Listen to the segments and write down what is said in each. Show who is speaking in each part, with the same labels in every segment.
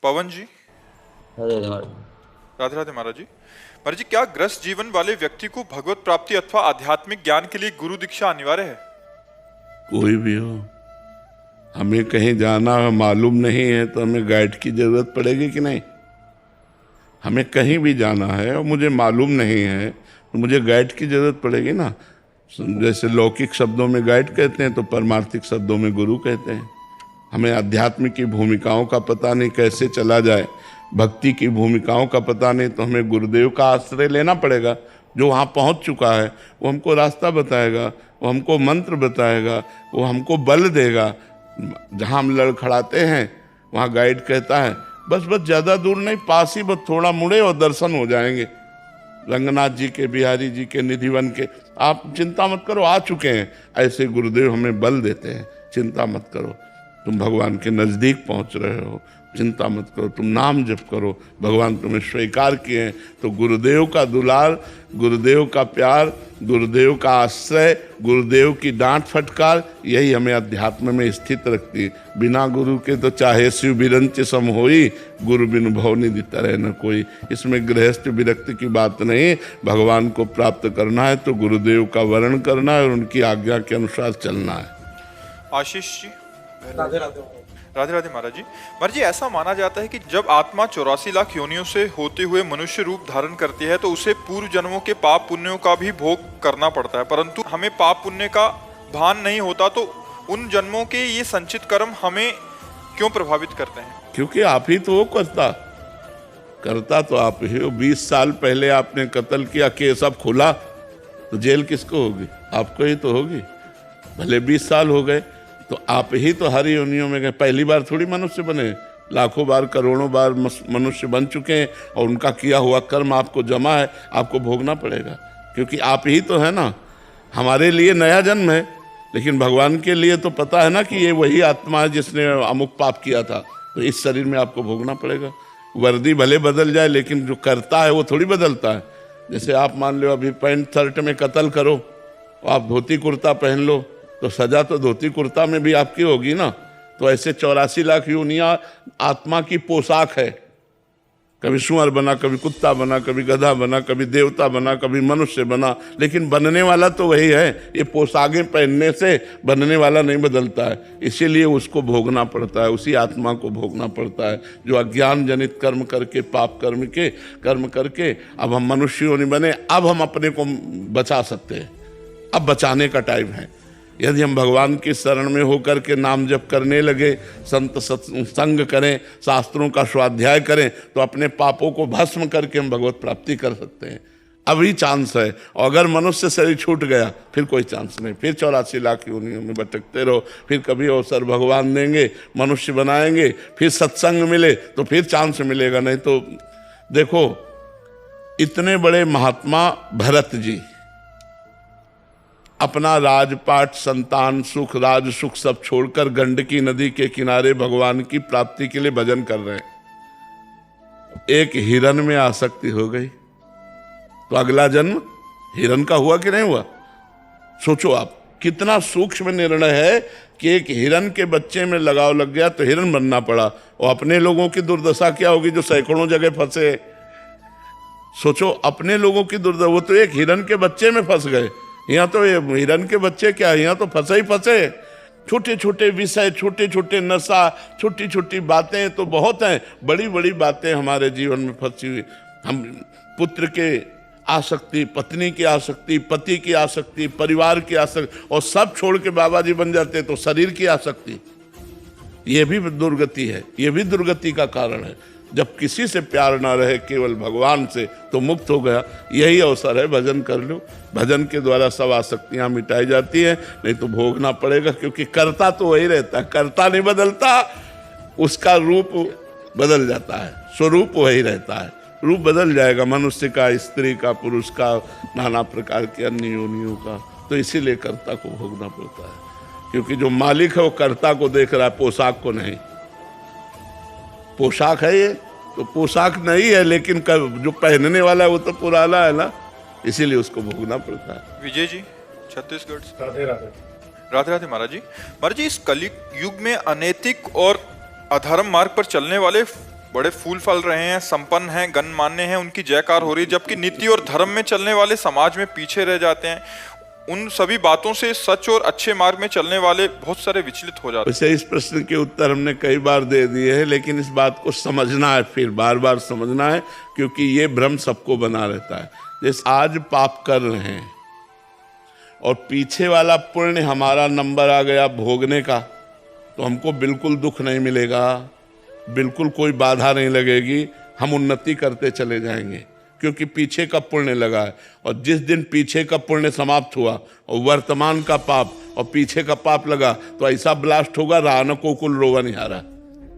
Speaker 1: पवन जी।
Speaker 2: अरे महाराज।
Speaker 1: राधे राधे महाराज जी। महाराज जी, क्या ग्रस्त जीवन वाले व्यक्ति को भगवत प्राप्ति अथवा आध्यात्मिक ज्ञान के लिए गुरु दीक्षा अनिवार्य है?
Speaker 3: कोई भी हो, हमें कहीं जाना है, मालूम नहीं है तो हमें गाइड की जरूरत पड़ेगी कि नहीं? हमें कहीं भी जाना है और मुझे मालूम नहीं है तो मुझे गाइड की जरूरत पड़ेगी ना। जैसे लौकिक शब्दों में गाइड कहते हैं तो परमार्थिक शब्दों में गुरु कहते हैं। हमें अध्यात्म की भूमिकाओं का पता नहीं, कैसे चला जाए, भक्ति की भूमिकाओं का पता नहीं, तो हमें गुरुदेव का आश्रय लेना पड़ेगा। जो वहाँ पहुँच चुका है वो हमको रास्ता बताएगा, वो हमको मंत्र बताएगा, वो हमको बल देगा। जहाँ हम लड़खड़ाते हैं वहाँ गाइड कहता है बस बस ज़्यादा दूर नहीं, पास ही, बस थोड़ा मुड़े और दर्शन हो जाएंगे। रंगनाथ जी के, बिहारी जी के, निधिवन के, आप चिंता मत करो, आ चुके हैं। ऐसे गुरुदेव हमें बल देते हैं, चिंता मत करो, तुम भगवान के नज़दीक पहुंच रहे हो, चिंता मत करो, तुम नाम जप करो, भगवान तुम्हें स्वीकार किए हैं। तो गुरुदेव का दुलार, गुरुदेव का प्यार, गुरुदेव का आश्रय, गुरुदेव की डांट फटकार, यही हमें अध्यात्म में स्थित रखती है। बिना गुरु के तो चाहे शिव बिरंच सम होई, गुरु बिनु भव निधि तरह न कोई। इसमें गृहस्थ विरक्ति की बात नहीं। भगवान को प्राप्त करना है तो गुरुदेव का वर्ण करना है और उनकी आज्ञा के अनुसार चलना है।
Speaker 1: आशीष जी। राधे राधे महाराज जी। महाराज जी, ऐसा माना जाता है कि जब आत्मा 84 लाख योनियों से होते हुए मनुष्य रूप धारण करती है तो उसे पूर्व जन्मों के पाप पुण्यों का भी भोग करना पड़ता है, परंतु हमें पाप पुण्य का भान नहीं होता। तो उन जन्मों के ये संचित कर्म हमें क्यों प्रभावित करते हैं?
Speaker 3: क्योंकि आप ही तो वो करता तो आप ही हो। 20 साल पहले आपने कत्ल किया, केस अब खुला तो जेल किसको होगी? आपको ही तो होगी। भले 20 साल हो गए तो आप ही तो हर योनियों में गए। पहली बार थोड़ी मनुष्य बने, लाखों बार, करोड़ों बार मनुष्य बन चुके हैं और उनका किया हुआ कर्म आपको जमा है, आपको भोगना पड़ेगा। क्योंकि आप ही तो है ना। हमारे लिए नया जन्म है, लेकिन भगवान के लिए तो पता है ना कि ये वही आत्मा है जिसने अमुक पाप किया था, तो इस शरीर में आपको भोगना पड़ेगा। वर्दी भले बदल जाए लेकिन जो करता है वो थोड़ी बदलता है। जैसे आप मान लो अभी पैंट शर्ट में कत्ल करो, आप धोती कुर्ता पहन लो तो सजा तो धोती कुर्ता में भी आपकी होगी ना। तो ऐसे 84 लाख योनियां आत्मा की पोशाक है। कभी सुअर बना, कभी कुत्ता बना, कभी गधा बना, कभी देवता बना, कभी मनुष्य बना, लेकिन बनने वाला तो वही है। ये पोशाकें पहनने से बनने वाला नहीं बदलता है, इसीलिए उसको भोगना पड़ता है, उसी आत्मा को भोगना पड़ता है जो अज्ञान जनित कर्म करके, पाप कर्म करके अब हम मनुष्य नहीं बने। अब हम अपने को बचा सकते हैं, अब बचाने का टाइम है। यदि हम भगवान की शरण में होकर के नाम जप करने लगे, संत सत्संग करें, शास्त्रों का स्वाध्याय करें, तो अपने पापों को भस्म करके हम भगवत प्राप्ति कर सकते हैं। अभी चांस है। और अगर मनुष्य शरीर छूट गया फिर कोई चांस नहीं, फिर 84 लाख योनियों में भटकते रहो। फिर कभी अवसर भगवान देंगे, मनुष्य बनाएंगे, फिर सत्संग मिले तो फिर चांस मिलेगा। नहीं तो देखो, इतने बड़े महात्मा भरत जी अपना राजपाट, संतान सुख, राज सुख सब छोड़कर गंडकी नदी के किनारे भगवान की प्राप्ति के लिए भजन कर रहे हैं। एक हिरन में आसक्ति हो गई तो अगला जन्म हिरन का हुआ कि नहीं हुआ? सोचो आप, कितना सूक्ष्म निर्णय है कि एक हिरन के बच्चे में लगाव लग गया तो हिरन बनना पड़ा। और अपने लोगों की दुर्दशा क्या होगी जो सैकड़ों जगह फंसे? सोचो अपने लोगों की दुर्दशा, वो तो एक हिरन के बच्चे में फंस गए। यहाँ तो ये हिरन के बच्चे क्या, यहाँ तो फंसे ही फंसे। छोटे छोटे विषय, छोटे छोटे नशा, छोटी छोटी बातें तो बहुत हैं, बड़ी बड़ी बातें हमारे जीवन में फंसी हुई। हम पुत्र के आसक्ति, पत्नी की आसक्ति, पति की आसक्ति, परिवार की आसक्ति, और सब छोड़ के बाबा जी बन जाते तो शरीर की आसक्ति। ये भी दुर्गति है, ये भी दुर्गति का कारण है। जब किसी से प्यार ना रहे, केवल भगवान से, तो मुक्त हो गया। यही अवसर है, भजन कर लो। भजन के द्वारा सब आसक्तियां मिटाई जाती हैं, नहीं तो भोगना पड़ेगा। क्योंकि कर्ता तो वही रहता है, कर्ता नहीं बदलता, उसका रूप बदल जाता है, स्वरूप वही रहता है। रूप बदल जाएगा मनुष्य का, स्त्री का, पुरुष का, नाना प्रकार के अन्य योनियों का। तो इसीलिए कर्ता को भोगना पड़ता है, क्योंकि जो मालिक है वो कर्ता को देख रहा है, पोशाक को नहीं। पोशाक है ये तो पोशाक नहीं है, लेकिन जो पहनने वाला है वो तो पुराना है ना, इसीलिए उसको भोगना पड़ता है।
Speaker 1: विजय जी, छत्तीसगढ़ से।
Speaker 4: राधे राधे।
Speaker 1: राधे राधे महाराज जी। महाराज जी, इस कलयुग युग में अनैतिक और अधर्म मार्ग पर चलने वाले बड़े फूल फल रहे हैं, संपन्न हैं, गणमान्य हैं, उनकी जयकार हो रही है, जबकि नीति और धर्म में चलने वाले समाज में पीछे रह जाते हैं। उन सभी बातों से सच और अच्छे मार्ग में चलने वाले बहुत सारे विचलित हो जाते हैं।
Speaker 3: वैसे इस प्रश्न के उत्तर हमने कई बार दे दिए हैं, लेकिन इस बात को समझना है, फिर बार बार समझना है, क्योंकि ये भ्रम सबको बना रहता है। जैसे आज पाप कर रहे हैं और पीछे वाला पुण्य हमारा नंबर आ गया भोगने का, तो हमको बिल्कुल दुख नहीं मिलेगा, बिल्कुल कोई बाधा नहीं लगेगी, हम उन्नति करते चले जाएंगे, क्योंकि पीछे का पुण्य लगा है। और जिस दिन पीछे का पुण्य समाप्त हुआ और वर्तमान का पाप और पीछे का पाप लगा, तो ऐसा ब्लास्ट होगा, रान को कुल रोवा नहीं आ रहा।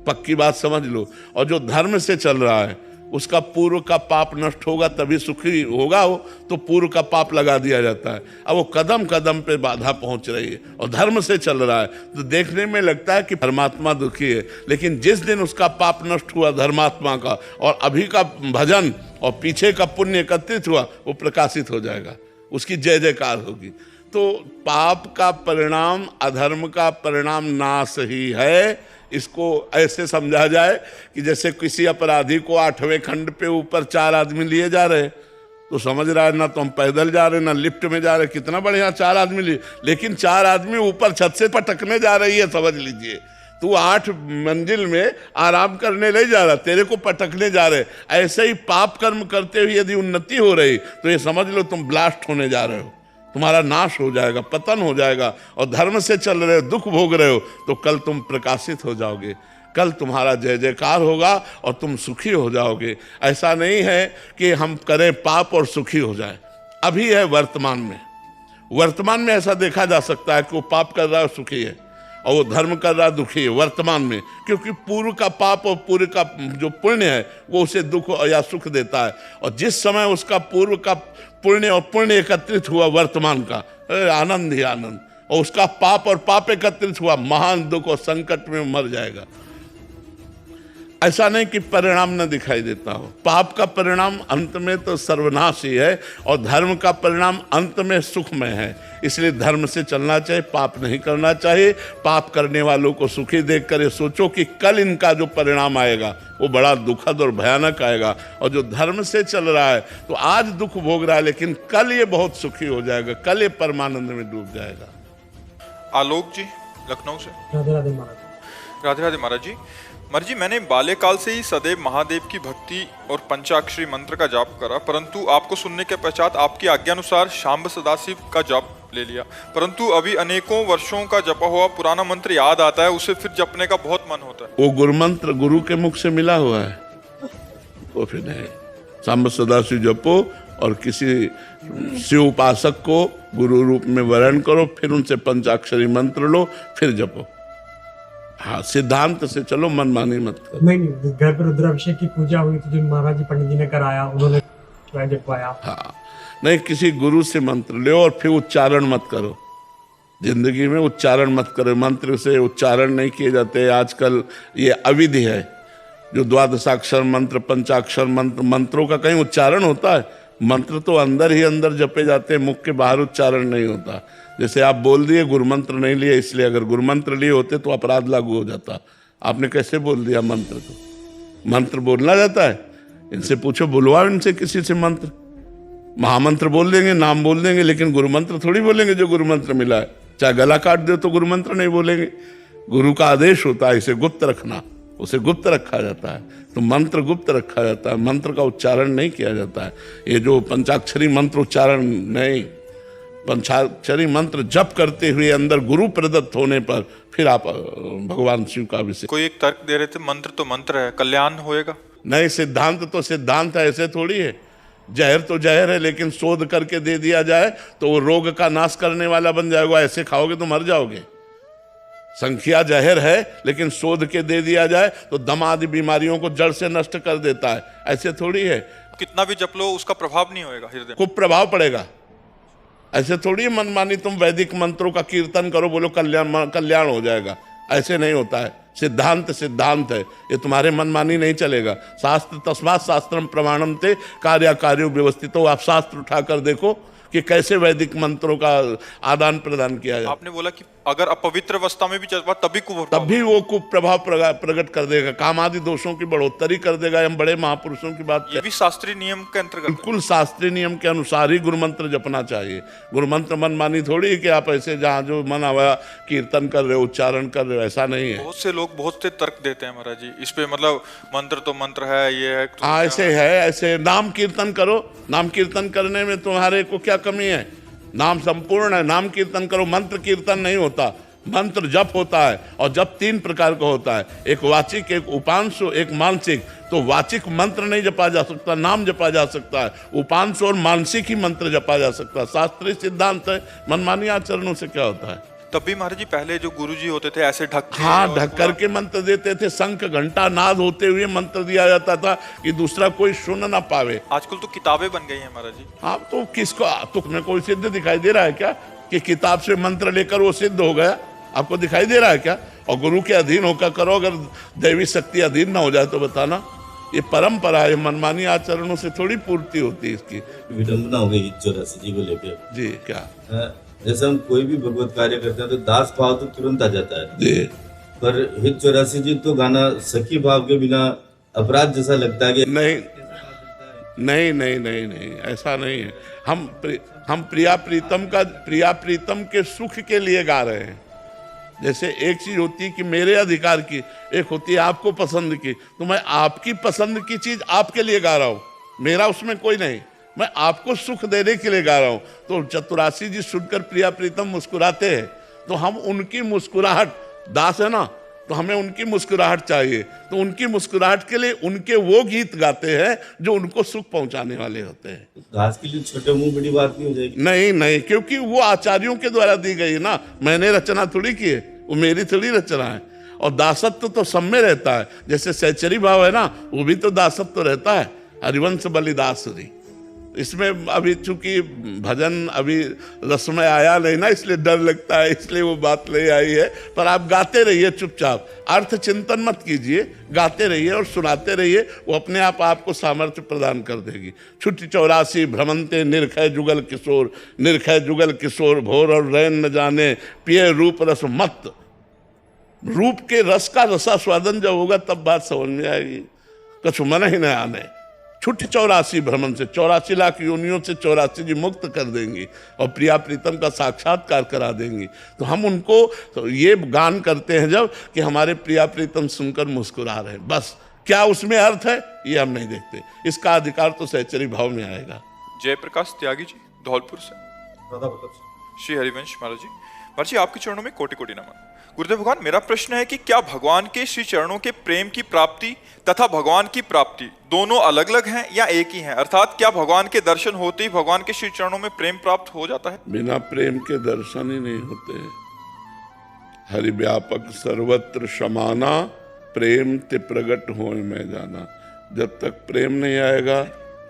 Speaker 3: पक्की बात समझ लो। और जो धर्म से चल रहा है उसका पूर्व का पाप नष्ट होगा, तभी सुखी होगा वो, तो पूर्व का पाप लगा दिया जाता है। अब वो कदम कदम पे बाधा पहुंच रही है और धर्म से चल रहा है, तो देखने में लगता है कि परमात्मा दुखी है, लेकिन जिस दिन उसका पाप नष्ट हुआ धर्मात्मा का, और अभी का भजन और पीछे का पुण्य एकत्रित हुआ, वो प्रकाशित हो जाएगा, उसकी जय जयकार होगी। तो पाप का परिणाम, अधर्म का परिणाम नाश ही है। इसको ऐसे समझा जाए कि जैसे किसी अपराधी को 8वें खंड पे ऊपर 4 आदमी लिए जा रहे, तो समझ रहा है ना तो हम पैदल जा रहे ना लिफ्ट में जा रहे, कितना बढ़िया 4 आदमी लिए, लेकिन 4 आदमी ऊपर छत से पटकने जा रही है, समझ लीजिए। तू 8 मंजिल में आराम करने नहीं जा रहा, तेरे को पटकने जा रहे। ऐसे ही पाप कर्म करते हुए यदि उन्नति हो रही, तो ये समझ लो तुम ब्लास्ट होने जा रहे हो, तुम्हारा नाश हो जाएगा, पतन हो जाएगा। और धर्म से चल रहे हो, दुख भोग रहे हो, तो कल तुम प्रकाशित हो जाओगे, कल तुम्हारा जय जयकार होगा और तुम सुखी हो जाओगे। ऐसा नहीं है कि हम करें पाप और सुखी हो जाए। अभी है वर्तमान में ऐसा देखा जा सकता है कि वो पाप कर रहा है सुखी है, और वो धर्म कर रहा दुखी है वर्तमान में, क्योंकि पूर्व का पाप और पूर्व का जो पुण्य है वो उसे दुख या सुख देता है। और जिस समय उसका पूर्व का पुण्य और पुण्य एकत्रित हुआ वर्तमान का, आनंद ही आनंद, और उसका पाप और पाप एकत्रित हुआ, महान दुख और संकट में मर जाएगा। ऐसा नहीं कि परिणाम न दिखाई देता हो। पाप का परिणाम अंत में तो सर्वनाश ही है, और धर्म का परिणाम अंत में सुखमय है। इसलिए धर्म से चलना चाहिए, पाप नहीं करना चाहिए। पाप करने वालों को सुखी देखकर ये सोचो कि कल इनका जो परिणाम आएगा वो बड़ा दुखद और भयानक आएगा। और जो धर्म से चल रहा है तो आज दुख भोग रहा है, लेकिन कल ये बहुत सुखी हो जाएगा, कल ये परमानंद में डूब जाएगा।
Speaker 1: आलोक जी लखनऊ से।
Speaker 2: राधे राधे महाराज।
Speaker 1: राधे राधे महाराज जी। महाराज जी, मैंने बाल्यकाल से ही सदैव महादेव की भक्ति और पंचाक्षरी मंत्र का जाप करा, परंतु आपको सुनने के पश्चात आपकी आज्ञानुसार शांब सदाशिव का जाप ले लिया। परंतु अभी अनेकों वर्षों का जपा हुआ पुराना मंत्र याद आता है, उसे फिर जपने का बहुत मन होता है।
Speaker 3: वो गुरु मंत्र गुरु के मुख से मिला हुआ है, वो फिर नहीं। शांब सदाशिव जपो और किसी शिव उपासक को गुरु रूप में वर्ण करो, फिर उनसे पंचाक्षरी मंत्र लो, फिर जपो। हाँ, सिद्धांत से चलो, मनमानी मत करो।
Speaker 2: नहीं, घर पर रुद्राभिषेक की पूजा हुई थी, जो महाराज जी पंडित जी ने कराया, उन्होंने जपवाया।
Speaker 3: हाँ, नहीं, किसी गुरु से मंत्र लो और फिर उच्चारण मत करो। जिंदगी में उच्चारण मत करो, मंत्र से उच्चारण नहीं किए जाते। आजकल ये अविधि है, जो द्वादशाक्षर मंत्र, पंचाक्षर मंत्र, मंत्रों का कहीं उच्चारण होता है? मंत्र तो अंदर ही अंदर जपे जाते हैं, मुख के बाहर उच्चारण नहीं होता। जैसे आप बोल दिए गुरु मंत्र नहीं लिए, इसलिए अगर गुरु मंत्र लिए होते तो अपराध लागू हो जाता। आपने कैसे बोल दिया मंत्र? तो मंत्र बोलना जाता है, इनसे पूछो, बुलवाओ इनसे किसी से मंत्र। महामंत्र बोल देंगे, नाम बोल देंगे, लेकिन गुरु मंत्र थोड़ी बोलेंगे जो गुरु मंत्र मिला है। चाहे गला काट दो तो गुरु मंत्र नहीं बोलेंगे। गुरु का आदेश होता है इसे गुप्त रखना, उसे गुप्त रखा जाता है। तो मंत्र गुप्त रखा जाता है, मंत्र का उच्चारण नहीं किया जाता है। ये जो पंचाक्षरी मंत्र उच्चारण नहीं, पंचाक्षरी मंत्र जप करते हुए अंदर गुरु प्रदत्त होने पर फिर आप भगवान शिव का अभिषेक।
Speaker 1: कोई एक तर्क दे रहे थे, मंत्र तो मंत्र है, कल्याण होएगा?
Speaker 3: नहीं, सिद्धांत तो सिद्धांत है, ऐसे थोड़ी है। जहर तो जहर है, लेकिन शोध करके दे दिया जाए तो वो रोग का नाश करने वाला बन जाएगा। ऐसे खाओगे तो मर जाओगे। संख्या जहर है, लेकिन शोध के दे दिया जाए तो दम आदि बीमारियों को जड़ से नष्ट कर देता है। ऐसे थोड़ी है।
Speaker 1: कितना भी जप लो उसका प्रभाव नहीं होएगा हृदय में,
Speaker 3: खूब प्रभाव पड़ेगा। ऐसे थोड़ी मनमानी तुम वैदिक मंत्रों का कीर्तन करो, बोलो कल्याण हो जाएगा, ऐसे नहीं होता है। सिद्धांत सिद्धांत है, ये तुम्हारे मनमानी नहीं चलेगा। शास्त्र तस्मात् शास्त्रम प्रमाणम ते कार्यो व्यवस्थितो। आप शास्त्र उठाकर देखो कि कैसे वैदिक मंत्रों का आदान प्रदान किया जाए।
Speaker 1: आपने बोला कि अगर अपवित्र अवस्था में भी चल तभी कुप्रभाव
Speaker 3: तब भी वो कुप्रभाव प्रकट कर देगा, काम आदि दोषों की बढ़ोतरी कर देगा। हम बड़े महापुरुषों की बात
Speaker 1: ये भी शास्त्रीय नियम के अंतर्गत है।
Speaker 3: बिल्कुल शास्त्रीय नियम के अनुसार ही गुरु मंत्र जपना चाहिए। गुरु मंत्र मनमानी थोड़ी है कि आप ऐसे जहाँ जो मन आया कीर्तन कर रहे हो, उच्चारण कर रहे हो, ऐसा नहीं है।
Speaker 1: बहुत से लोग बहुत से तर्क देते हैं महाराज जी इस पे, मतलब मंत्र तो मंत्र है, ये है तो
Speaker 3: हाँ ऐसे है, ऐसे नाम कीर्तन करो। नाम कीर्तन करने में तुम्हारे को क्या कमी है? नाम संपूर्ण है, नाम कीर्तन करो। मंत्र कीर्तन नहीं होता, मंत्र जप होता है। और जप 3 प्रकार का होता है, एक वाचिक, एक उपांशु, एक मानसिक। तो वाचिक मंत्र नहीं जपा जा सकता, नाम जपा जा सकता है। उपांशु और मानसिक ही मंत्र जपा जा सकता है। शास्त्रीय सिद्धांत है, मनमानी आचरणों से क्या होता है?
Speaker 1: तब भी महाराज जी पहले जो गुरुजी होते थे ऐसे ढक के,
Speaker 3: हाँ,
Speaker 1: और
Speaker 3: ढक करके मंत्र देते थे। शंख घंटा नाद होते हुए मंत्र दिया जाता था कि दूसरा कोई सुन ना पावे।
Speaker 1: आजकल तो किताबें बन गई हैं महाराज जी।
Speaker 3: हाँ, तो किसको, तुम्हें कोई सिद्ध दिखाई दे रहा है क्या कि किताब से मंत्र लेकर वो सिद्ध हो गया? आपको दिखाई दे रहा है क्या? और गुरु के अधीन होकर करो, अगर दैवी शक्ति अधीन ना हो जाए तो बताना। ये परंपरा है, मनमानी आचरणों से थोड़ी पूर्ति होती है इसकी।
Speaker 4: विडंबना हो गई 84 जी को लेकर।
Speaker 3: जी क्या?
Speaker 4: जैसे हम कोई भी भगवत कार्य करते हैं तो दास भाव तो तुरंत आ जाता है
Speaker 3: जी,
Speaker 4: पर हित 84 जी तो गाना सखी भाव के बिना अपराध जैसा लगता है कि
Speaker 3: नहीं नहीं नहीं नहीं नहीं, ऐसा नहीं है। हम प्रिया प्रीतम के सुख के लिए गा रहे हैं। जैसे एक चीज होती है कि मेरे अधिकार की, एक होती है आपको पसंद की। तो मैं आपकी पसंद की चीज आपके लिए गा रहा हूं, मेरा उसमें कोई नहीं, मैं आपको सुख देने के लिए गा रहा हूं। तो चतुरासी जी सुनकर प्रिया प्रीतम मुस्कुराते हैं, तो हम उनकी मुस्कुराहट, दास है ना, तो हमें उनकी मुस्कुराहट चाहिए। तो उनकी मुस्कुराहट के लिए उनके वो गीत गाते हैं जो उनको सुख पहुंचाने वाले होते हैं।
Speaker 4: दास के लिए छोटे मुंह बड़ी बात नहीं हो जाएगी?
Speaker 3: नहीं नहीं, क्योंकि वो आचार्यों के द्वारा दी गई ना, मैंने रचना थोड़ी की है, वो मेरी थोड़ी रचना है। और दासत्व तो सब में रहता है। जैसे सहचरी भाव है ना, वो भी तो दासत्व रहता है। हरिवंश बलिदासरी, इसमें अभी चूंकि भजन अभी रसमय आया नहीं ना, इसलिए डर लगता है, इसलिए वो बात नहीं आई है। पर आप गाते रहिए चुपचाप, अर्थ चिंतन मत कीजिए, गाते रहिए और सुनाते रहिए, वो अपने आप आपको सामर्थ्य प्रदान कर देगी। छुट्टी 84 भ्रमंते निरखय जुगल किशोर, निरखय जुगल किशोर भोर और रैन न जाने, पिए रूप रस मत। रूप के रस का रसास्वादन जब होगा तब बात समझ में आएगी, कुछ मन ही न आने। छुट्टी 84 भ्रमण से, 84 लाख योनियों से 84 जी मुक्त कर देंगी और प्रिया प्रीतम का साक्षात्कार करा देंगी। तो हम उनको तो ये गान करते हैं जब कि हमारे प्रिया प्रीतम सुनकर मुस्कुरा रहे हैं, बस। क्या उसमें अर्थ है ये हम नहीं देखते, इसका अधिकार तो सहचरी भाव में आएगा।
Speaker 1: जयप्रकाश त्यागी जी धौलपुर से। श्री हरिवंश महाराज जी, महाराज जी आपके चरणों में कोटि कोटि नमन। गुरुदेव भगवान, मेरा प्रश्न है कि क्या भगवान के श्री चरणों के प्रेम की प्राप्ति तथा भगवान की प्राप्ति दोनों अलग अलग हैं या एक ही हैं? अर्थात क्या भगवान के दर्शन होते ही भगवान के श्री चरणों में प्रेम प्राप्त हो जाता है?
Speaker 3: बिना प्रेम के दर्शन ही नहीं होते हैं। हरि व्यापक सर्वत्र समाना, प्रेम ते प्रगट होए मैं जाना। जब तक प्रेम नहीं आएगा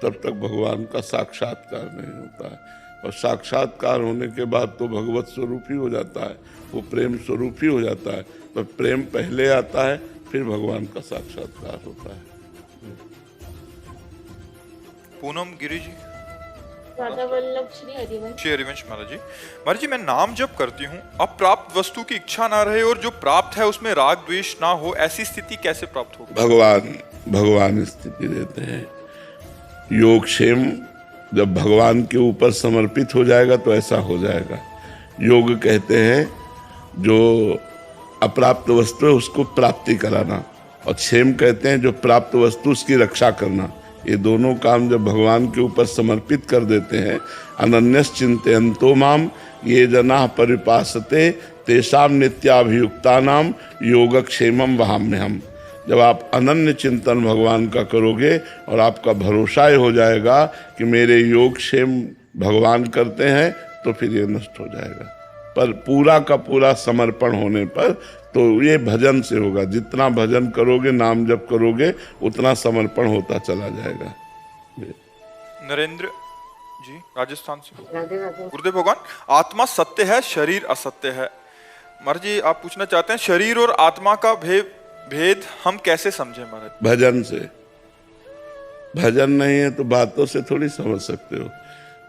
Speaker 3: तब तक भगवान का साक्षात्कार नहीं होता है। और साक्षात्कार होने के बाद तो भगवत स्वरूप ही हो जाता है, वो प्रेम स्वरूप ही हो जाता है। पर प्रेम पहले आता है, फिर भगवान का साक्षात्कार होता है।
Speaker 1: पूनम गिरी जी।
Speaker 5: राधा वल्लभ श्री हरिवंश।
Speaker 1: श्री हरिवंश महाराज जी, महाराज जी मैं नाम जप करती हूँ, अब प्राप्त वस्तु की इच्छा ना रहे और जो प्राप्त है उसमें राग द्वेष ना हो, ऐसी स्थिति कैसे प्राप्त होगी?
Speaker 3: भगवान स्थिति देते हैं। योगक्षेम जब भगवान के ऊपर समर्पित हो जाएगा तो ऐसा हो जाएगा। योग कहते हैं जो अप्राप्त वस्तु है उसको प्राप्ति कराना, और क्षेम कहते हैं जो प्राप्त वस्तु उसकी रक्षा करना। ये दोनों काम जब भगवान के ऊपर समर्पित कर देते हैं, अनन्यस चिंतयन्तो माम ये जनाः परिपासते तेषां नित्याभियुक्तानां योगक्षेमं वहाम्यहम्। जब आप अनन्य चिंतन भगवान का करोगे और आपका भरोसा ही हो जाएगा कि मेरे योगक्षेम भगवान करते हैं, तो फिर ये नष्ट हो जाएगा। पर पूरा का पूरा समर्पण होने पर तो ये भजन से होगा। जितना भजन करोगे, नाम जप करोगे, उतना समर्पण होता चला जाएगा।
Speaker 1: नरेंद्र जी राजस्थान से। गुरुदेव भगवान, आत्मा सत्य है, शरीर असत्य है। महाराज जी आप पूछना चाहते हैं शरीर और आत्मा का भेद हम कैसे समझे? महाराज
Speaker 3: भजन से। भजन नहीं है तो बातों से थोड़ी समझ सकते हो।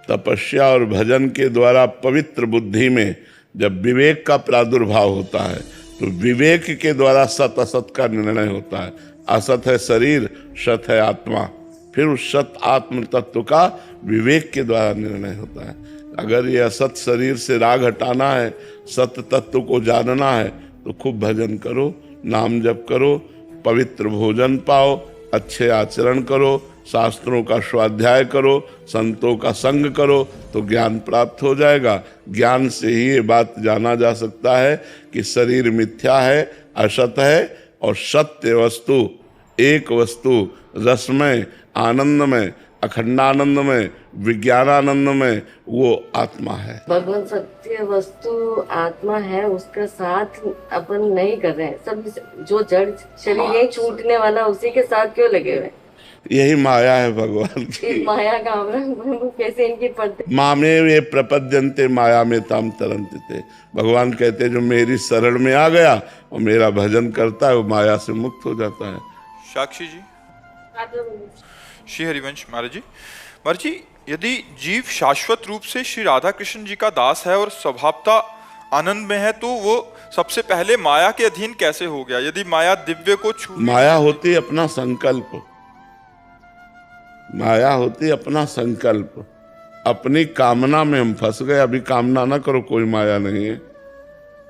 Speaker 3: तपस्या और भजन के द्वारा पवित्र बुद्धि में जब विवेक का प्रादुर्भाव होता है तो विवेक के द्वारा सत असत का निर्णय होता है। असत है शरीर, सत है आत्मा, फिर उस सत आत्म तत्व का विवेक के द्वारा निर्णय होता है। अगर ये असत शरीर से राग हटाना है, सत तत्व को जानना है, तो खूब भजन करो, नाम जप करो, पवित्र भोजन पाओ, अच्छे आचरण करो, शास्त्रों का स्वाध्याय करो, संतों का संग करो, तो ज्ञान प्राप्त हो जाएगा। ज्ञान से ही ये बात जाना जा सकता है कि शरीर मिथ्या है, असत है, और सत्य वस्तु, एक वस्तु, रसमय, आनंदमय, अखंडानंदमय, विज्ञानानंदमय, वो आत्मा है।
Speaker 6: भगवान सत्य वस्तु आत्मा है, उसका साथ अपन नहीं कर रहे हैं। सब जो जड़ शरीर है छूटने वाला, उसी के साथ क्यों लगे हुए?
Speaker 3: यही माया है भगवान की।
Speaker 6: माया का कैसे इनकी पड़ते?
Speaker 3: मामे वे प्रपद्यन्ते माया में ताम तरंते थे। भगवान कहते हैं जो मेरी शरण में आ गया और मेरा भजन करता है वो माया से मुक्त हो जाता है।
Speaker 1: साक्षी जी, श्री हरिवंश महाराज जी, यदि जीव शाश्वत रूप से श्री राधा कृष्ण जी का दास है और स्वभावता आनंद में है, तो वो सबसे पहले माया के अधीन कैसे हो गया? यदि माया दिव्य को छू,
Speaker 3: माया होती अपना संकल्प, माया होती अपना संकल्प। अपनी कामना में हम फंस गए। अभी कामना ना करो, कोई माया नहीं है।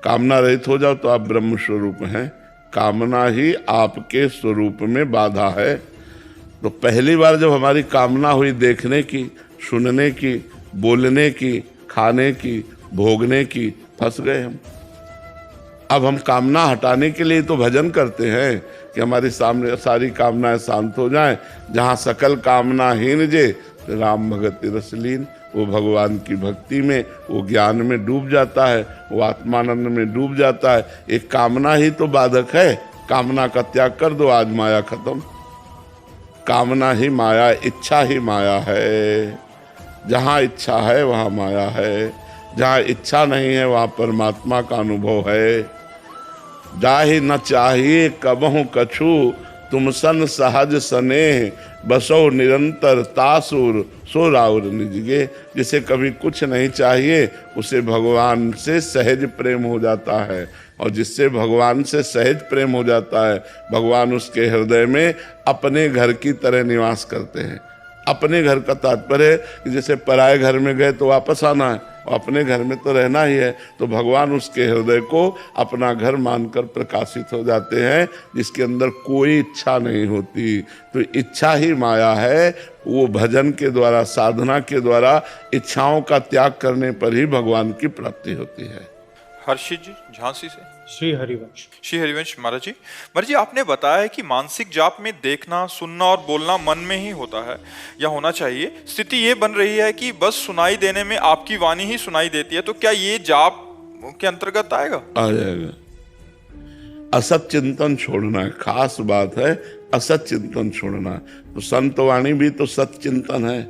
Speaker 3: कामना रहित हो जाओ तो आप ब्रह्म स्वरूप हैं। कामना ही आपके स्वरूप में बाधा है। तो पहली बार जब हमारी कामना हुई देखने की, सुनने की, बोलने की, खाने की, भोगने की, फंस गए हम। अब हम कामना हटाने के लिए तो भजन करते हैं कि हमारी सामने सारी कामनाएं शांत हो जाएं। जहाँ सकल कामनाहीन जे राम भगत रसलीन, वो भगवान की भक्ति में, वो ज्ञान में डूब जाता है, वो आत्मानंद में डूब जाता है। एक कामना ही तो बाधक है। कामना का त्याग कर दो, आज माया खत्म। कामना ही माया, इच्छा ही माया है। जहाँ इच्छा है वहाँ माया है, जहाँ इच्छा नहीं है वहाँ परमात्मा का अनुभव है। जाहि न चाहिए कबहु कछु, तुम सन सहज स्नेह, बसो निरंतर तासुर सो राउर निजगे। जिसे कभी कुछ नहीं चाहिए उसे भगवान से सहज प्रेम हो जाता है, और जिससे भगवान से सहज प्रेम हो जाता है, भगवान उसके हृदय में अपने घर की तरह निवास करते हैं। अपने घर का तात्पर्य है कि जैसे पराए घर में गए तो वापस आना है, अपने घर में तो रहना ही है। तो भगवान उसके हृदय को अपना घर मानकर प्रकाशित हो जाते हैं, जिसके अंदर कोई इच्छा नहीं होती। तो इच्छा ही माया है। वो भजन के द्वारा, साधना के द्वारा इच्छाओं का त्याग करने पर ही भगवान की प्राप्ति होती है।
Speaker 1: हर्षित जी झांसी से,
Speaker 2: श्री हरिवंश
Speaker 1: महाराज जी, आपने बताया है कि मानसिक जाप में देखना, सुनना और बोलना मन में ही होता है या होना चाहिए। स्थिति ये बन रही है कि बस सुनाई देने में आपकी वाणी ही सुनाई देती है, तो क्या ये जाप के अंतर्गत आएगा? आ
Speaker 3: जाएगा। असत चिंतन छोड़ना है, खास बात है। असत चिंतन छोड़ना है। तो संत वाणी भी तो सत चिंतन है।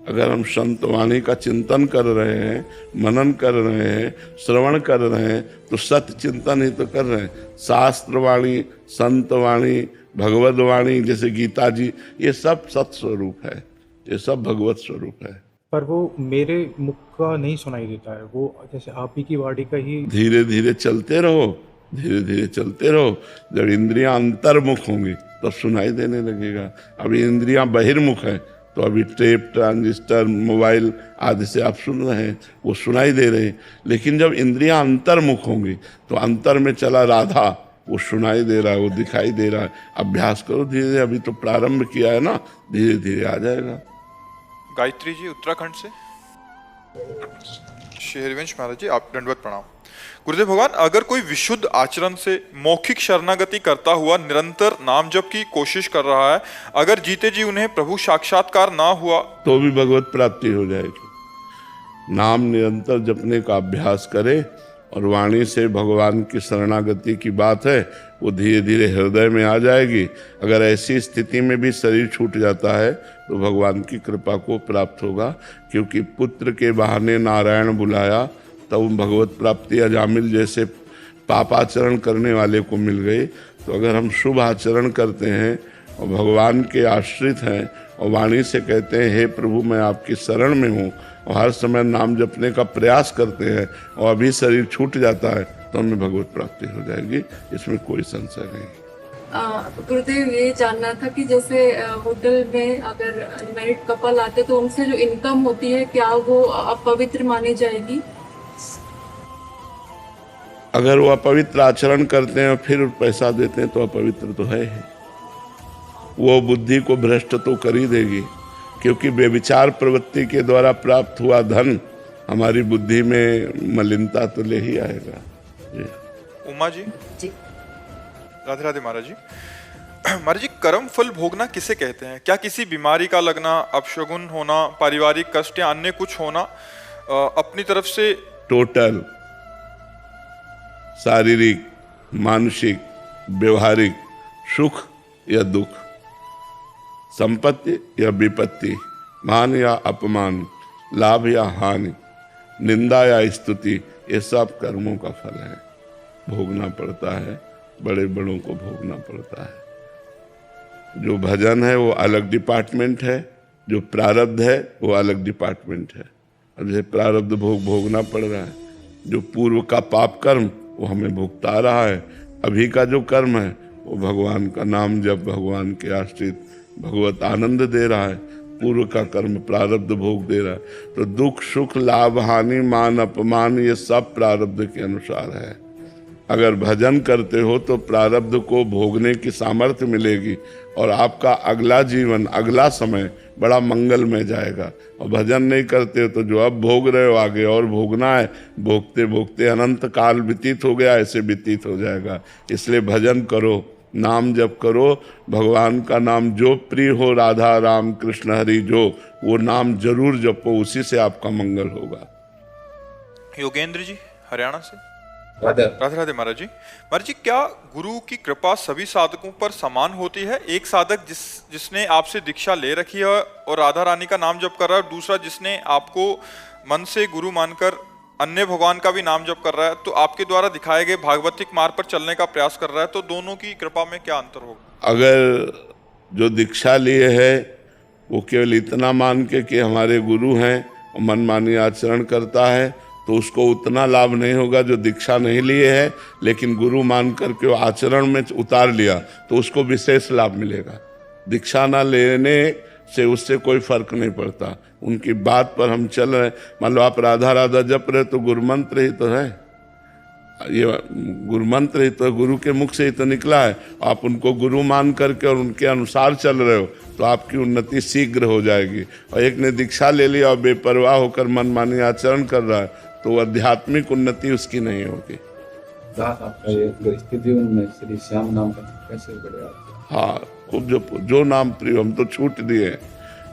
Speaker 3: अगर हम संत वाणी का चिंतन कर रहे हैं, मनन कर रहे हैं, श्रवण कर रहे हैं, तो सत्य चिंतन ही तो कर रहे हैं। शास्त्र वाणी, संत वाणी, भगवत वाणी, जैसे गीता जी, ये सब सत स्वरूप है, ये सब भगवत स्वरूप है।
Speaker 7: पर वो मेरे मुख का नहीं सुनाई देता है, वो जैसे आप ही की वाणी का ही।
Speaker 3: धीरे धीरे चलते रहो, धीरे धीरे चलते रहो। जब इंद्रियां अंतर्मुख होंगी तब सुनाई देने लगेगा। अभी इंद्रियां बहिर्मुख है, तो अभी टेप, ट्रांजिस्टर, मोबाइल आदि से आप सुन रहे हैं, वो सुनाई दे रहे हैं। लेकिन जब इंद्रियां अंतर्मुख होंगी तो अंतर में चला राधा, वो सुनाई दे रहा है, वो दिखाई दे रहा है। अभ्यास करो धीरे धीरे, अभी तो प्रारंभ किया है ना, धीरे धीरे आ जाएगा।
Speaker 1: गायत्री जी उत्तराखंड से, श्री हरिवंश महाराज जी, आप दंडवत प्रणाम। गुरुदेव भगवान, अगर कोई विशुद्ध आचरण से मौखिक शरणागति करता हुआ निरंतर नाम जप की कोशिश कर रहा है, अगर जीते जी उन्हें प्रभु साक्षात्कार ना हुआ
Speaker 3: तो भी भगवत प्राप्ति हो जाएगी। नाम निरंतर जपने का अभ्यास करे, और वाणी से भगवान की शरणागति की बात है, वो धीरे धीरे हृदय में आ जाएगी। अगर ऐसी स्थिति में भी शरीर छूट जाता है तो भगवान की कृपा को प्राप्त होगा, क्योंकि पुत्र के बहाने नारायण बुलाया तब भगवत प्राप्ति अजामिल जैसे पापाचरण करने वाले को मिल गई। तो अगर हम शुभ आचरण करते हैं और भगवान के आश्रित हैं और वाणी से कहते हैं हे प्रभु मैं आपकी शरण में हूँ, और हर समय नाम जपने का प्रयास करते हैं और अभी शरीर छूट जाता है तो हमें भगवत प्राप्ति हो जाएगी, इसमें कोई संशय नहीं।
Speaker 8: गुरुदेव ये जानना था कि जैसे होटल में अगर मैरिड कपल आते तो उनसे जो इनकम होती है क्या वो अपवित्र मानी जाएगी?
Speaker 3: अगर वो अपवित्र आचरण करते हैं और फिर पैसा देते हैं तो अपवित्र तो है ही। वो बुद्धि को भ्रष्ट तो कर ही देगी, क्योंकि बेविचार प्रवृत्ति के द्वारा प्राप्त हुआ धन हमारी बुद्धि में मलिनता तो ले ही आएगा। जी
Speaker 1: उमा जी।
Speaker 6: जी
Speaker 1: राधे राधे महाराज जी। महाराज जी, कर्म फल भोगना किसे कहते हैं? क्या किसी बीमारी का लगना, अपशगुन होना, पारिवारिक कष्ट या अन्य कुछ होना अपनी तरफ से?
Speaker 3: टोटल शारीरिक, मानसिक, व्यवहारिक सुख या दुख, संपत्ति या विपत्ति, मान या अपमान, लाभ या हानि, निंदा या स्तुति, ये सब कर्मों का फल है। भोगना पड़ता है, बड़े बड़ों को भोगना पड़ता है। जो भजन है वो अलग डिपार्टमेंट है, जो प्रारब्ध है वो अलग डिपार्टमेंट है। अब जैसे प्रारब्ध भोगना पड़ रहा है, जो पूर्व का पाप कर्म वो हमें भुगता रहा है, अभी का जो कर्म है वो भगवान का नाम जब भगवान के आश्रित भगवत आनंद दे रहा है, पूर्व का कर्म प्रारब्ध भोग दे रहा है। तो दुख सुख लाभ हानि मान अपमान ये सब प्रारब्ध के अनुसार है। अगर भजन करते हो तो प्रारब्ध को भोगने की सामर्थ्य मिलेगी और आपका अगला जीवन, अगला समय बड़ा मंगलमय जाएगा। और भजन नहीं करते हो तो जो अब भोग रहे हो आगे और भोगना है, भोगते भोगते अनंत काल व्यतीत हो गया, ऐसे व्यतीत हो जाएगा। इसलिए भजन करो, नाम जप करो, भगवान का नाम जो प्रिय हो, राधा राम कृष्ण हरि जो, वो नाम जरूर जपो, उसी से आपका मंगल होगा।
Speaker 1: योगेंद्र जी हरियाणा से।
Speaker 9: राधे
Speaker 1: राधे महाराज जी। महाराज जी, क्या गुरु की कृपा सभी साधकों पर समान होती है? एक साधक जिसने आपसे दीक्षा ले रखी है और राधा रानी का नाम जप कर रहा है, दूसरा जिसने आपको मन से गुरु मानकर अन्य भगवान का भी नाम जप कर रहा है, तो आपके द्वारा दिखाए गए भागवतिक मार्ग पर चलने का प्रयास कर रहा है, तो दोनों की कृपा में क्या अंतर होगा?
Speaker 3: अगर जो दीक्षा लिए है वो केवल इतना मान के कि हमारे गुरु हैं और मनमानी आचरण करता है, तो उसको उतना लाभ नहीं होगा। जो दीक्षा नहीं लिए है लेकिन गुरु मान करके वो आचरण में उतार लिया, तो उसको विशेष लाभ मिलेगा। दीक्षा ना लेने से उससे कोई फर्क नहीं पड़ता। उनकी बात पर हम चल रहे, मान लो आप राधा राधा जप रहे तो गुरुमंत्र ही तो है, ये गुरुमंत्र ही तो गुरु के मुख से ही तो निकला है। आप उनको गुरु मान करके और उनके अनुसार चल रहे हो तो आपकी उन्नति शीघ्र हो जाएगी। और एक ने दीक्षा ले लिया और बेपरवाह होकर मनमानी आचरण कर रहा है तो आध्यात्मिक उन्नति उसकी नहीं होगी।
Speaker 9: आपका ये गृहस्थ जीवन में श्री श्याम नाम का कैसे बढ़े?
Speaker 3: हाँ, खूब जपो, जो नाम प्रिय हो, हम तो छूट दिए,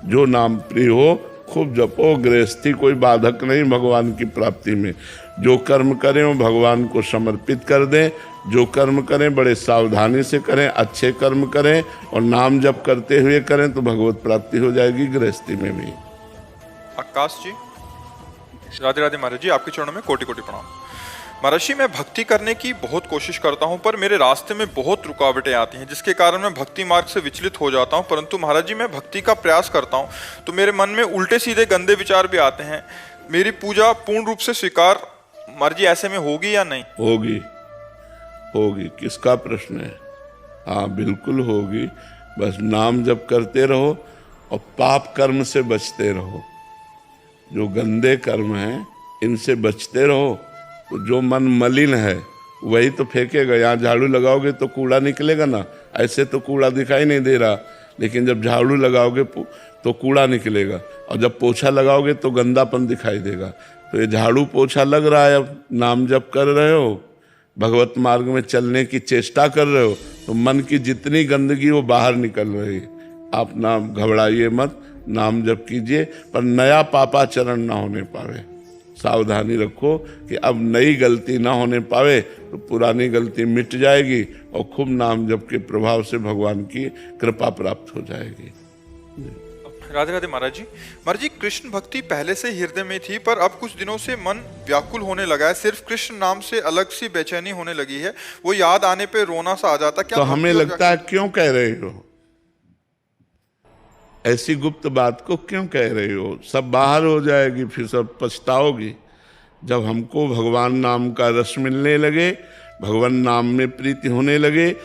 Speaker 3: जो नाम प्रिय हो खूब जपो। गृहस्थी कोई बाधक नहीं भगवान की प्राप्ति में। जो कर्म करें वो भगवान को समर्पित कर दें, जो कर्म करें बड़े सावधानी से करें, अच्छे कर्म करें और नाम जप करते हुए करें तो भगवत प्राप्ति हो जाएगी गृहस्थी में भी।
Speaker 1: आकाश जी। राधे राधे महाराज जी, आपके चरणों में कोटि कोटि प्रणाम। महाराज जी, मैं भक्ति करने की बहुत कोशिश करता हूं, पर मेरे रास्ते में बहुत रुकावटें आती हैं, जिसके कारण मैं भक्ति मार्ग से विचलित हो जाता हूं। परंतु महाराज जी, मैं भक्ति का प्रयास करता हूं तो मेरे मन में उल्टे सीधे गंदे विचार भी आते हैं। मेरी पूजा पूर्ण रूप से स्वीकार महाराज जी ऐसे में होगी या नहीं?
Speaker 3: होगी, होगी, किसका प्रश्न है? हाँ बिल्कुल होगी। बस नाम जप करते रहो और पाप कर्म से बचते रहो। जो गंदे कर्म हैं इनसे बचते रहो, तो जो मन मलिन है वही तो फेंकेगा। यहाँ झाड़ू लगाओगे तो कूड़ा निकलेगा ना, ऐसे तो कूड़ा दिखाई नहीं दे रहा, लेकिन जब झाड़ू लगाओगे तो कूड़ा निकलेगा, और जब पोछा लगाओगे तो गंदापन दिखाई देगा। तो ये झाड़ू पोछा लग रहा है, अब नाम जप कर रहे हो, भगवत मार्ग में चलने की चेष्टा कर रहे हो, तो मन की जितनी गंदगी वो बाहर निकल रही है। आप ना घबराइए मत, नाम जप कीजिए, पर नया पापाचरण ना होने पावे। सावधानी रखो कि अब नई गलती ना होने पावे, तो पुरानी गलती मिट जाएगी और खूब नाम जप के प्रभाव से भगवान की कृपा प्राप्त हो जाएगी।
Speaker 1: राधे राधे महाराज जी। महाराज जी, कृष्ण भक्ति पहले से हृदय में थी, पर अब कुछ दिनों से मन व्याकुल होने लगा है। सिर्फ कृष्ण नाम से अलग सी बेचैनी होने लगी है, वो याद आने पे रोना सा आ जाता। क्या
Speaker 3: तो हमें लगता है क्यों कह रहे हो? ऐसी गुप्त बात को क्यों कह रहे हो? सब बाहर हो जाएगी, फिर सब पछताओगी। जब हमको भगवान नाम का रस मिलने लगे, भगवान नाम में प्रीति होने लगे,